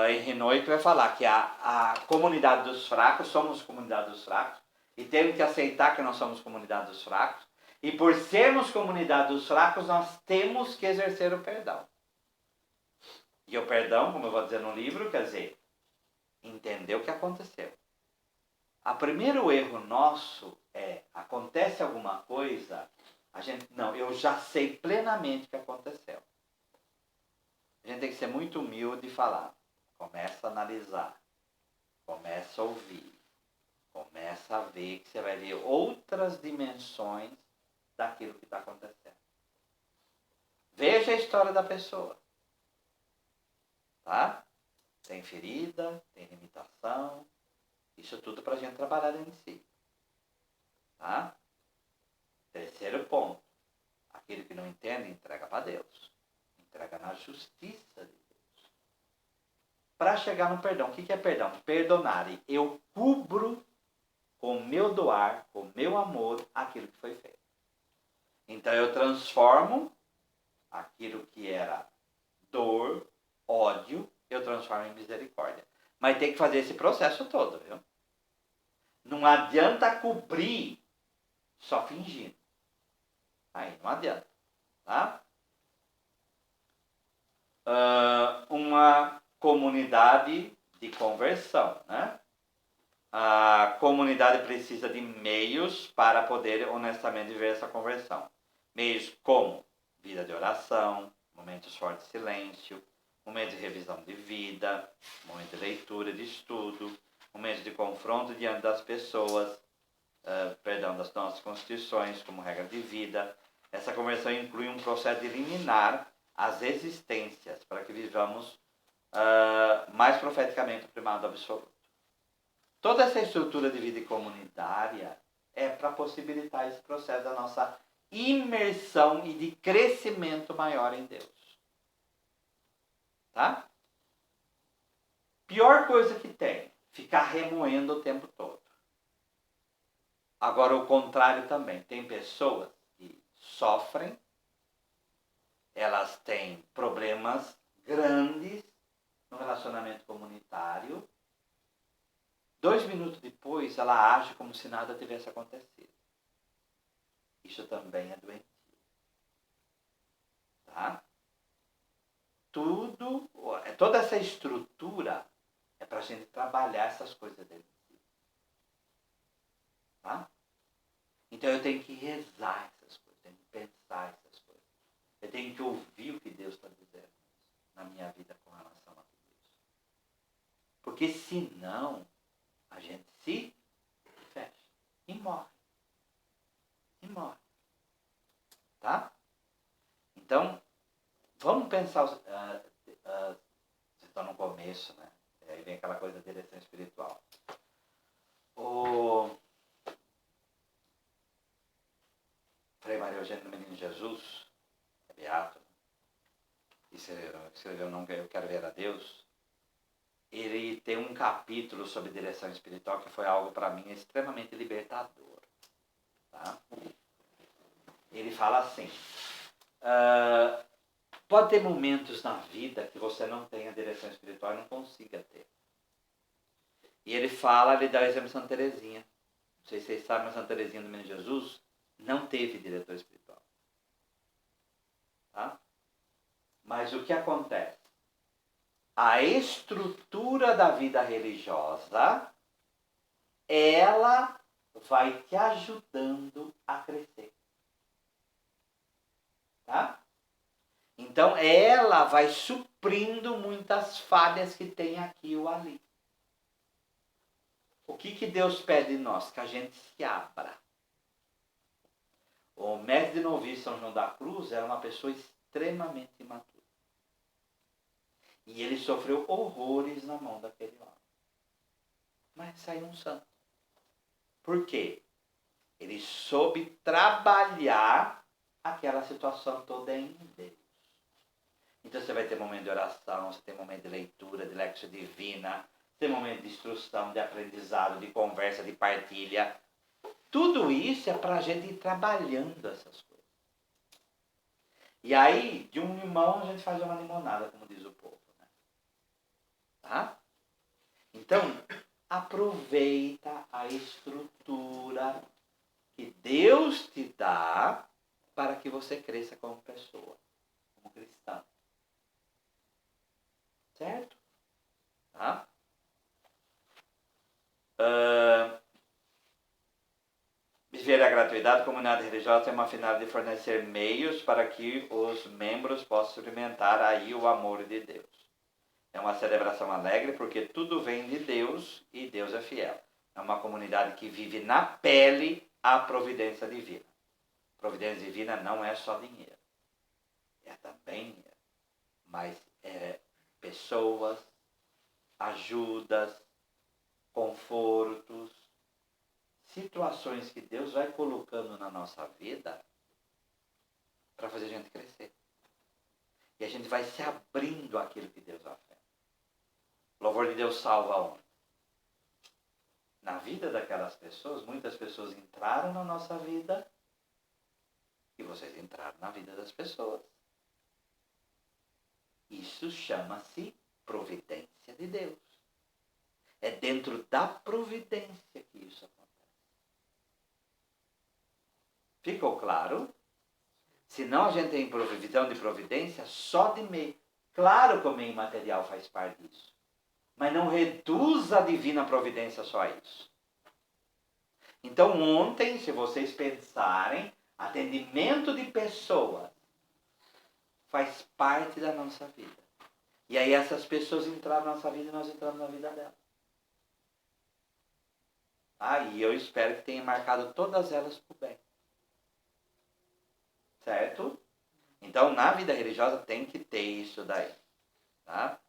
Em Renoito vai falar que a comunidade dos fracos, somos comunidade dos fracos, e temos que aceitar que nós somos comunidade dos fracos, e por sermos comunidade dos fracos, nós temos que exercer o perdão. E o perdão, como eu vou dizer no livro, quer dizer, entender o que aconteceu. O primeiro erro nosso acontece alguma coisa, eu já sei plenamente o que aconteceu. A gente tem que ser muito humilde e falar. Começa a analisar, começa a ouvir, começa a ver que você vai ver outras dimensões daquilo que está acontecendo. Veja a história da pessoa. Tá? Tem ferida, tem limitação, isso tudo para a gente trabalhar dentro de si. Tá? Terceiro ponto, aquele que não entende, entrega para Deus. Entrega na justiça de Deus. Para chegar no perdão, o que é perdão? Perdonar. Eu cubro com o meu doar, com o meu amor, aquilo que foi feito. Então eu transformo aquilo que era dor, ódio, eu transformo em misericórdia. Mas tem que fazer esse processo todo, viu? Não adianta cobrir só fingindo. Aí não adianta. Tá? Uma comunidade de conversão, né? A comunidade precisa de meios para poder honestamente viver essa conversão. Meios como vida de oração, momentos fortes de silêncio, momentos de revisão de vida, momentos de leitura, de estudo, momentos de confronto diante das pessoas, das nossas constituições como regra de vida. Essa conversão inclui um processo de eliminar as existências para que vivamos mais profeticamente o primado absoluto. Toda essa estrutura de vida comunitária é para possibilitar esse processo da nossa imersão e de crescimento maior em Deus. Tá? Pior coisa que tem, ficar remoendo o tempo todo. Agora, o contrário também. Tem pessoas que sofrem, elas têm problemas grandes no relacionamento comunitário. 2 minutos depois, ela age como se nada tivesse acontecido. Isso também é doentio. Tá? Toda essa estrutura é para a gente trabalhar essas coisas dentro de si. Tá? Então eu tenho que rezar essas coisas, tenho que pensar essas coisas. Eu tenho que ouvir o que Deus está dizendo na minha vida com relação a tudo isso. Porque senão a gente se fecha e morre. E morre. Tá? Então, vamos pensar, você está no começo, né? Aí vem aquela coisa da direção espiritual. O Frei Maria Eugênio do Menino Jesus, é beato, que escreveu Não Eu Quero Ver a Deus, ele tem um capítulo sobre direção espiritual que foi algo para mim extremamente libertador. Tá? Ele fala assim, pode ter momentos na vida que você não tenha direção espiritual e não consiga ter. E ele dá o exemplo de Santa Teresinha. Não sei se vocês sabem, mas Santa Teresinha do Menino Jesus não teve diretor espiritual. Tá? Mas o que acontece? A estrutura da vida religiosa, ela vai te ajudando a crescer. Tá? Então, ela vai suprindo muitas falhas que tem aqui ou ali. O que Deus pede de nós? Que a gente se abra. O mestre de noviço São João da Cruz era uma pessoa extremamente imatura. E ele sofreu horrores na mão daquele homem. Mas saiu um santo. Por quê? Ele soube trabalhar aquela situação toda em Deus. Então você vai ter momento de oração, você tem momento de leitura, de lexia divina, tem momento de instrução, de aprendizado, de conversa, de partilha. Tudo isso é para a gente ir trabalhando essas coisas. E aí, de um limão a gente faz uma limonada, como diz o povo. Né? Tá? Então, aproveita a estrutura que Deus te dá para que você cresça como pessoa, como cristão. Certo? Tá? Viver a gratuidade, a comunidade religiosa tem uma finalidade de fornecer meios para que os membros possam experimentar aí o amor de Deus. É uma celebração alegre porque tudo vem de Deus e Deus é fiel. É uma comunidade que vive na pele a providência divina. Providência divina não é só dinheiro. É também dinheiro. Mas é pessoas, ajudas, confortos, situações que Deus vai colocando na nossa vida para fazer a gente crescer. E a gente vai se abrindo àquilo que Deus oferece. O louvor de Deus salva onde? Na vida daquelas pessoas, muitas pessoas entraram na nossa vida e vocês entraram na vida das pessoas. Isso chama-se providência de Deus. É dentro da providência que isso acontece. Ficou claro? Senão a gente tem visão de providência só de meio. Claro que o meio material faz parte disso. Mas não reduz a divina providência só a isso. Então ontem, se vocês pensarem, atendimento de pessoas faz parte da nossa vida. E aí essas pessoas entraram na nossa vida e nós entramos na vida delas. E eu espero que tenha marcado todas elas por bem. Certo? Então, na vida religiosa tem que ter isso daí. Tá?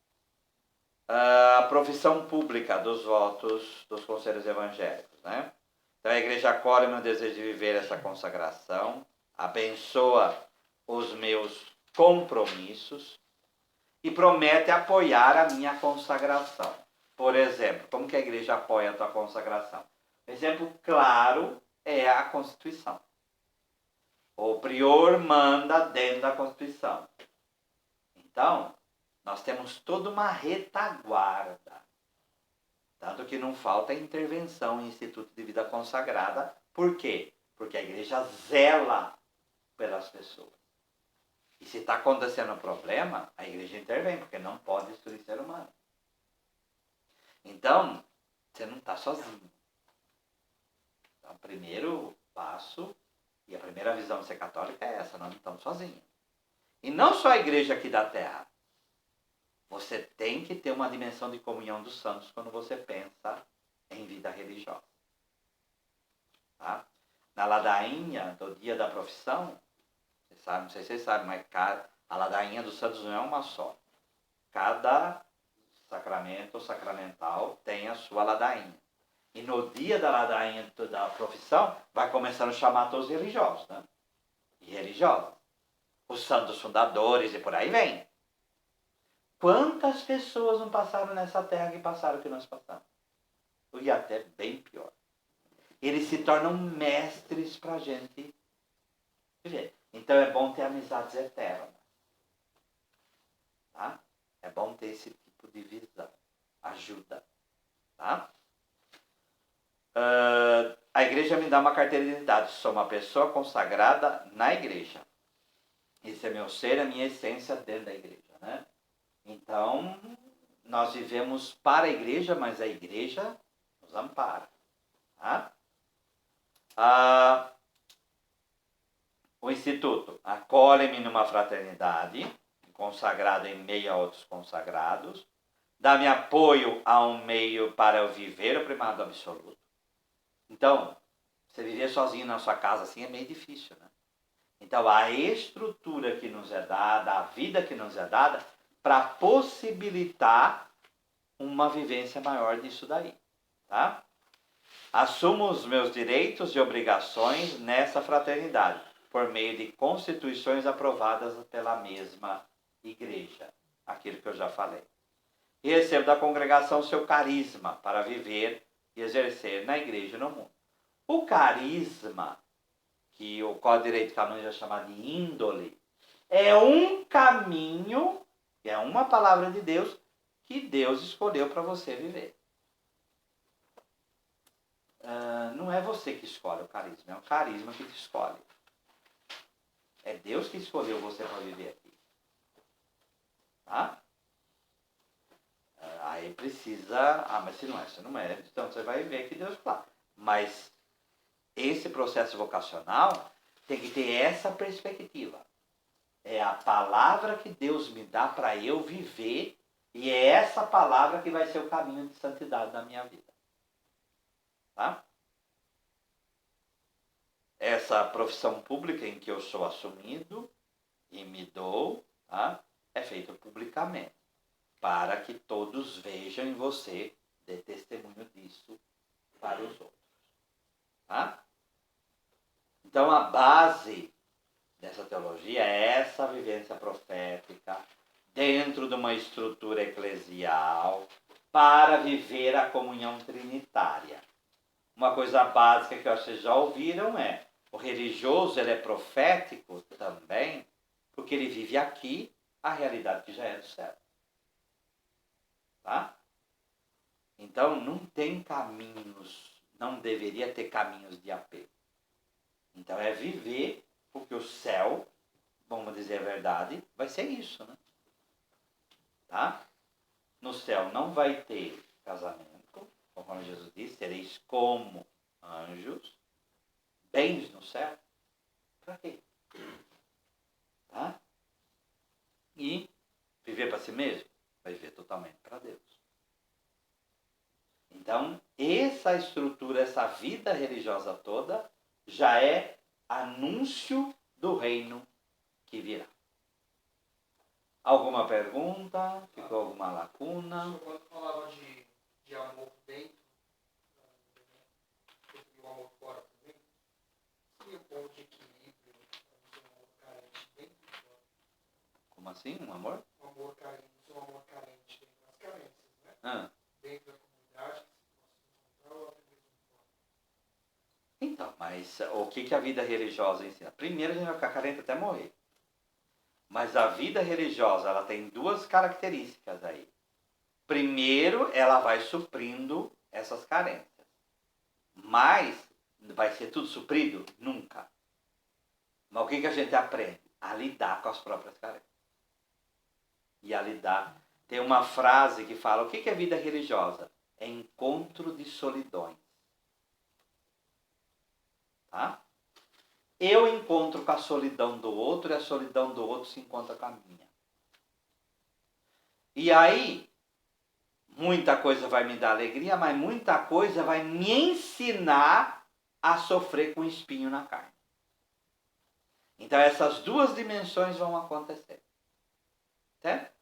A profissão pública dos votos dos conselhos evangélicos. Né? Então, a igreja acolhe meu desejo de viver essa consagração, abençoa os meus compromissos e promete apoiar a minha consagração. Por exemplo, como que a igreja apoia a tua consagração? Exemplo claro é a Constituição. O prior manda dentro da Constituição. Então, nós temos toda uma retaguarda. Tanto que não falta intervenção em Instituto de Vida Consagrada. Por quê? Porque a igreja zela pelas pessoas. E se está acontecendo um problema, a igreja intervém, porque não pode destruir ser humano. Então, você não está sozinho. Então, o primeiro passo... E a primeira visão de ser católica é essa, nós não estamos sozinhos. E não só a igreja aqui da terra. Você tem que ter uma dimensão de comunhão dos santos quando você pensa em vida religiosa. Tá? Na ladainha do dia da profissão, vocês sabem, não sei se vocês sabem, mas a ladainha dos santos não é uma só. Cada sacramento ou sacramental tem a sua ladainha. E no dia da ladainha da profissão, vai começando a chamar todos os religiosos, né? E religiosas. Os santos fundadores e por aí vem. Quantas pessoas não passaram nessa terra que passaram o que nós passamos? E até bem pior. Eles se tornam mestres para a gente viver. Então é bom ter amizades eternas. Tá? É bom ter esse tipo de visão. Ajuda. Tá? A igreja me dá uma carteira de identidade. Sou uma pessoa consagrada na igreja. Esse é meu ser, a minha essência dentro da igreja. Né? Então, nós vivemos para a igreja, mas a igreja nos ampara. Tá? O Instituto acolhe-me numa fraternidade consagrado em meio a outros consagrados. Dá-me apoio a um meio para eu viver o primado absoluto. Então, você viver sozinho na sua casa assim é meio difícil, né? Então, a estrutura que nos é dada, a vida que nos é dada, para possibilitar uma vivência maior disso daí, tá? Assumo os meus direitos e obrigações nessa fraternidade, por meio de constituições aprovadas pela mesma igreja, aquilo que eu já falei. E recebo da congregação seu carisma para viver e exercer na igreja e no mundo. O carisma, que o Código de Direito Canônico já chama de índole, é um caminho, é uma palavra de Deus, que Deus escolheu para você viver. Não é você que escolhe o carisma, é o carisma que te escolhe. É Deus que escolheu você para viver aqui. Tá? Aí precisa... mas se não é, então você vai ver que Deus fala. Mas esse processo vocacional tem que ter essa perspectiva. É a palavra que Deus me dá para eu viver, e é essa palavra que vai ser o caminho de santidade da minha vida. Tá? Essa profissão pública em que eu sou assumido e me dou, tá? É feita publicamente, para que todos vejam em você, dê testemunho disso para os outros. Tá? Então a base dessa teologia é essa vivência profética dentro de uma estrutura eclesial para viver a comunhão trinitária. Uma coisa básica que vocês já ouviram é: o religioso ele é profético também, porque ele vive aqui a realidade que já é do céu. Tá? Então não tem caminhos, não deveria ter caminhos de apego. Então é viver, porque o céu, vamos dizer a verdade, vai ser isso, né? Tá? No céu não vai ter casamento, conforme Jesus disse, sereis como anjos, bens no céu. Para quê? Tá? E viver para si mesmo? Vai viver totalmente para Deus. Então, essa estrutura, essa vida religiosa toda, já é anúncio do reino que virá. Alguma pergunta? Ficou alguma lacuna? O senhor, quando falava de amor dentro, e o amor fora também, seria um ponto de equilíbrio para um amor carente dentro e fora? Como assim? Um amor? Um amor carente, um amor carente dentro das carências, né? Dentro da comunidade, que se possa encontrar ou até mesmo fora. Então, mas o que a vida religiosa ensina? Primeiro a gente vai ficar carente até morrer. Mas a vida religiosa, ela tem duas características aí. Primeiro, ela vai suprindo essas carências. Mas, vai ser tudo suprido? Nunca. Mas o que a gente aprende? A lidar com as próprias carências. E a lidar. Tem uma frase que fala, o que é vida religiosa? É encontro de solidões. Tá? Eu encontro com a solidão do outro e a solidão do outro se encontra com a minha. E aí, muita coisa vai me dar alegria, mas muita coisa vai me ensinar a sofrer com espinho na carne. Então essas duas dimensões vão acontecer. Certo?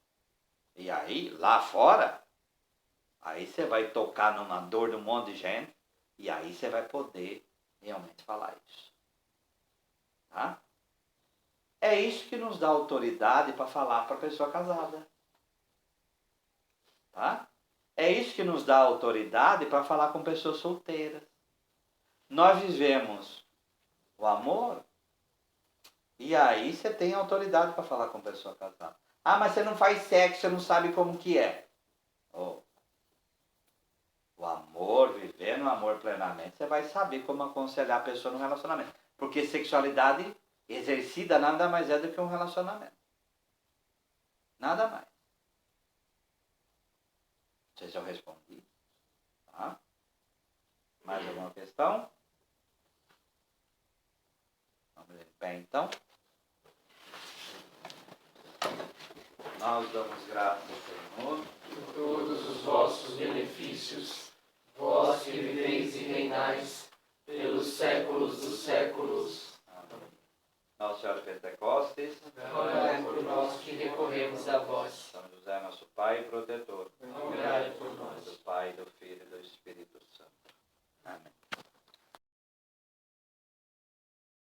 E aí, lá fora, aí você vai tocar numa dor de um monte de gente, e aí você vai poder realmente falar isso. Tá? É isso que nos dá autoridade para falar para a pessoa casada. Tá? É isso que nos dá autoridade para falar com pessoas solteiras. Nós vivemos o amor, e aí você tem autoridade para falar com pessoa casada. Ah, mas você não faz sexo, você não sabe como que é. Oh. O amor, viver no amor plenamente, você vai saber como aconselhar a pessoa no relacionamento. Porque sexualidade exercida nada mais é do que um relacionamento. Nada mais. Não sei se eu respondi. Tá? Mais alguma questão? Vamos em pé então. Nós damos graças, Senhor, por todos os vossos benefícios, vós que viveis e reinais pelos séculos dos séculos. Amém. Nossa Senhora de Pentecostes, Rogai por nós que recorremos a vós. São José, nosso Pai e protetor,